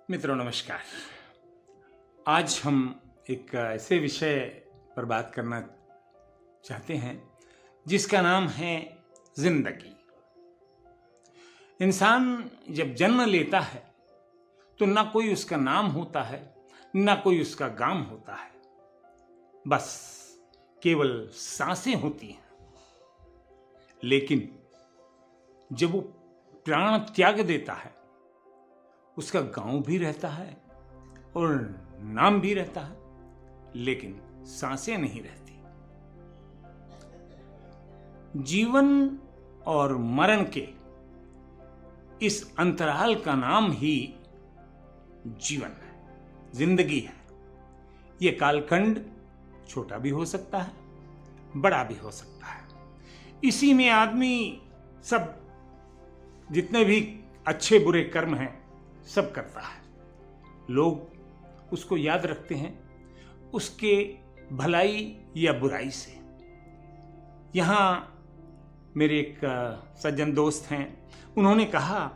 मित्रों नमस्कार। आज हम एक ऐसे विषय पर बात करना चाहते हैं जिसका नाम है जिंदगी। इंसान जब जन्म लेता है तो ना कोई उसका नाम होता है, ना कोई उसका गाम होता है, बस केवल सांसें होती हैं। लेकिन जब वो प्राण त्याग देता है उसका गांव भी रहता है और नाम भी रहता है, लेकिन सांसें नहीं रहती। जीवन और मरण के इस अंतराल का नाम ही जीवन है, जिंदगी है। यह कालखंड छोटा भी हो सकता है, बड़ा भी हो सकता है। इसी में आदमी सब जितने भी अच्छे बुरे कर्म हैं सब करता है। लोग उसको याद रखते हैं उसके भलाई या बुराई से। यहां मेरे एक सज्जन दोस्त हैं, उन्होंने कहा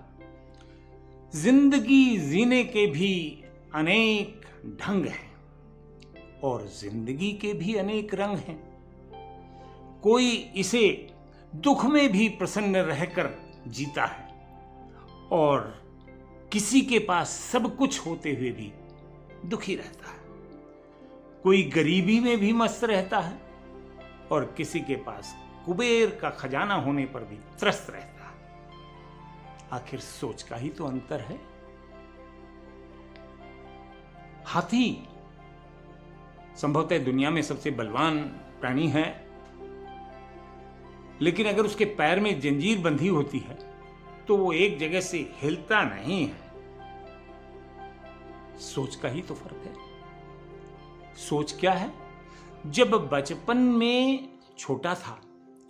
जिंदगी जीने के भी अनेक ढंग हैं और जिंदगी के भी अनेक रंग हैं। कोई इसे दुख में भी प्रसन्न रहकर जीता है और किसी के पास सब कुछ होते हुए भी दुखी रहता है। कोई गरीबी में भी मस्त रहता है और किसी के पास कुबेर का खजाना होने पर भी त्रस्त रहता है। आखिर सोच का ही तो अंतर है। हाथी संभवतः दुनिया में सबसे बलवान प्राणी है, लेकिन अगर उसके पैर में जंजीर बंधी होती है तो वो एक जगह से हिलता नहीं है। सोच का ही तो फर्क है। सोच क्या है? जब बचपन में छोटा था,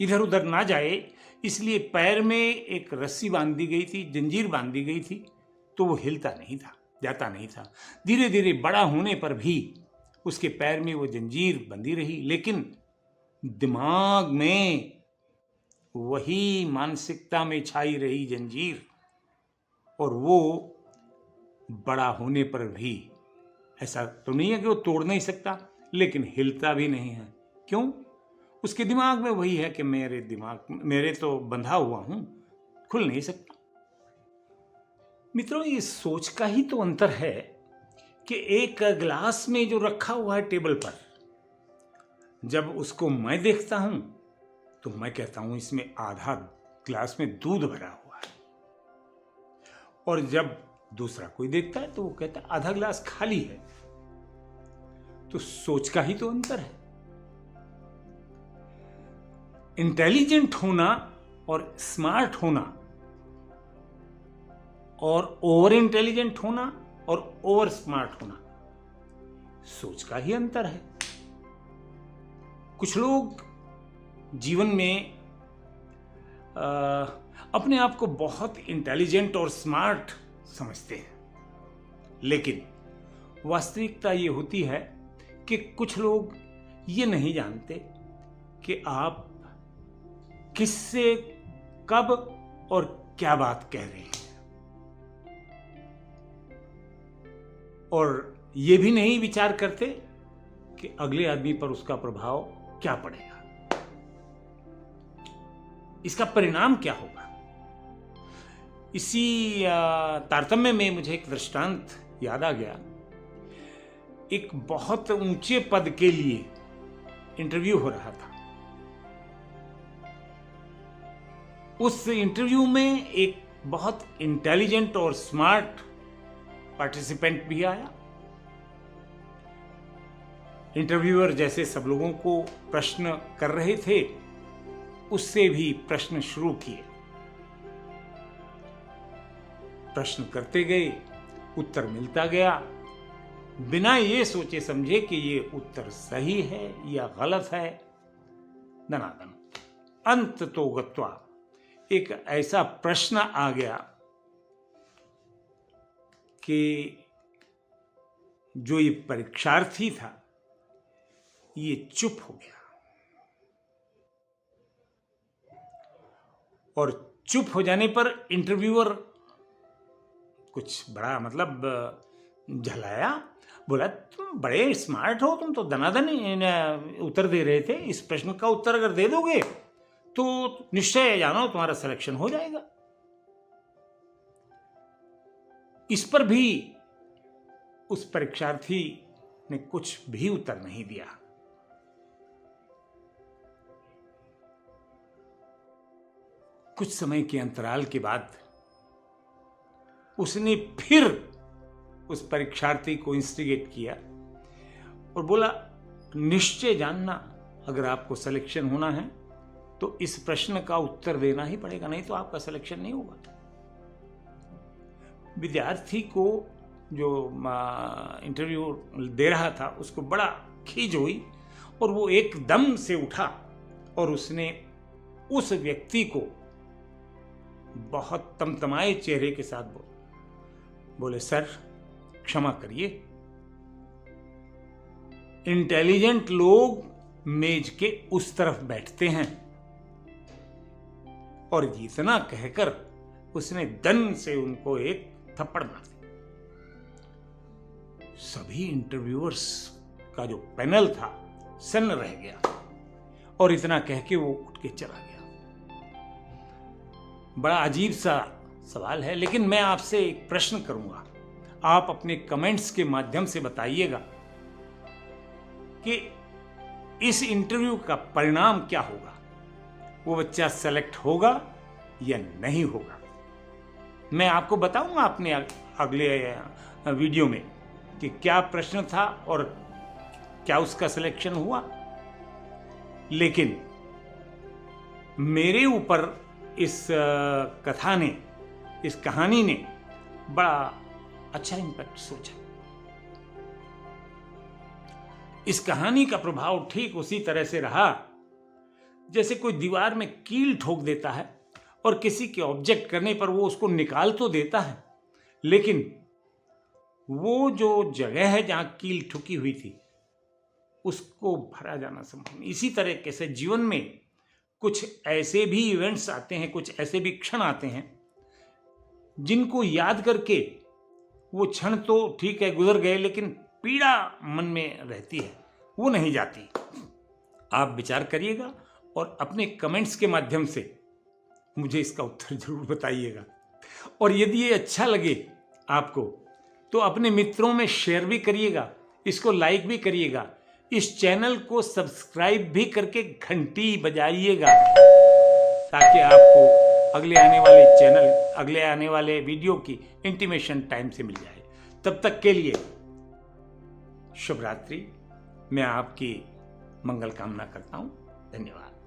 इधर उधर ना जाए इसलिए पैर में एक रस्सी बांध दी गई थी, जंजीर बांध दी गई थी, तो वो हिलता नहीं था, जाता नहीं था। धीरे धीरे बड़ा होने पर भी उसके पैर में वो जंजीर बंधी रही, लेकिन दिमाग में वही मानसिकता में छाई रही जंजीर, और वो बड़ा होने पर भी ऐसा तो नहीं है कि वो तोड़ नहीं सकता, लेकिन हिलता भी नहीं है। क्यों? उसके दिमाग में वही है कि मेरे तो बंधा हुआ हूं, खुल नहीं सकता। मित्रों, ये सोच का ही तो अंतर है कि एक गिलास में जो रखा हुआ है टेबल पर, जब उसको मैं देखता हूं तो मैं कहता हूं इसमें आधा गिलास में दूध भरा हुआ है, और जब दूसरा कोई देखता है तो वो कहता है आधा गिलास खाली है। तो सोच का ही तो अंतर है। इंटेलिजेंट होना और स्मार्ट होना और ओवर इंटेलिजेंट होना और ओवर स्मार्ट होना, सोच का ही अंतर है। कुछ लोग जीवन में अपने आप को बहुत इंटेलिजेंट और स्मार्ट समझते हैं, लेकिन वास्तविकता ये होती है कि कुछ लोग ये नहीं जानते कि आप किससे कब और क्या बात कह रहे हैं, और ये भी नहीं विचार करते कि अगले आदमी पर उसका प्रभाव क्या पड़ेगा, इसका परिणाम क्या होगा। इसी तारतम्य में मुझे एक दृष्टांत याद आ गया। एक बहुत ऊंचे पद के लिए इंटरव्यू हो रहा था। उस इंटरव्यू में एक बहुत इंटेलिजेंट और स्मार्ट पार्टिसिपेंट भी आया। इंटरव्यूअर जैसे सब लोगों को प्रश्न कर रहे थे, उससे भी प्रश्न शुरू किए। प्रश्न करते गए, उत्तर मिलता गया, बिना ये सोचे समझे कि ये उत्तर सही है या गलत है। दनादन अंत तो गत्वा एक ऐसा प्रश्न आ गया कि जो ये परीक्षार्थी था ये चुप हो गया, और चुप हो जाने पर इंटरव्यूअर कुछ बड़ा झलाया, बोला तुम बड़े स्मार्ट हो, तुम तो दनादन उत्तर दे रहे थे, इस प्रश्न का उत्तर अगर दे दोगे तो निश्चय जानो तुम्हारा सिलेक्शन हो जाएगा। इस पर भी उस परीक्षार्थी ने कुछ भी उत्तर नहीं दिया। कुछ समय के अंतराल के बाद उसने फिर उस परीक्षार्थी को इंस्टिगेट किया और बोला, निश्चय जानना, अगर आपको सिलेक्शन होना है तो इस प्रश्न का उत्तर देना ही पड़ेगा, नहीं तो आपका सिलेक्शन नहीं होगा। विद्यार्थी को जो इंटरव्यू दे रहा था उसको बड़ा खीज हुई और वो एकदम से उठा और उसने उस व्यक्ति को बहुत तमतमाए चेहरे के साथ बोले, सर क्षमा करिए, इंटेलिजेंट लोग मेज के उस तरफ बैठते हैं। और इतना कहकर उसने दन से उनको एक थप्पड़ मार दिया। सभी इंटरव्यूअर्स का जो पैनल था सन्न रह गया और इतना कह के वो उठ के चला गया। बड़ा अजीब सा सवाल है, लेकिन मैं आपसे एक प्रश्न करूंगा, आप अपने कमेंट्स के माध्यम से बताइएगा कि इस इंटरव्यू का परिणाम क्या होगा, वो बच्चा सेलेक्ट होगा या नहीं होगा। मैं आपको बताऊंगा अपने अगले वीडियो में कि क्या प्रश्न था और क्या उसका सिलेक्शन हुआ। लेकिन मेरे ऊपर इस कथा ने, इस कहानी ने बड़ा अच्छा इम्पैक्ट सोचा। इस कहानी का प्रभाव ठीक उसी तरह से रहा जैसे कोई दीवार में कील ठोक देता है और किसी के ऑब्जेक्ट करने पर वो उसको निकाल तो देता है, लेकिन वो जो जगह है जहां कील ठुकी हुई थी उसको भरा जाना संभव नहीं। इसी तरह से जीवन में कुछ ऐसे भी इवेंट्स आते हैं, कुछ ऐसे भी क्षण आते हैं जिनको याद करके वो क्षण तो ठीक है गुजर गए, लेकिन पीड़ा मन में रहती है, वो नहीं जाती। आप विचार करिएगा और अपने कमेंट्स के माध्यम से मुझे इसका उत्तर जरूर बताइएगा। और यदि ये अच्छा लगे आपको तो अपने मित्रों में शेयर भी करिएगा, इसको लाइक भी करिएगा, इस चैनल को सब्सक्राइब भी करके घंटी बजाइएगा ताकि आपको अगले आने वाले वीडियो की इंटीमेशन टाइम से मिल जाए। तब तक के लिए शुभ रात्रि। मैं आपकी मंगल कामना करता हूं। धन्यवाद।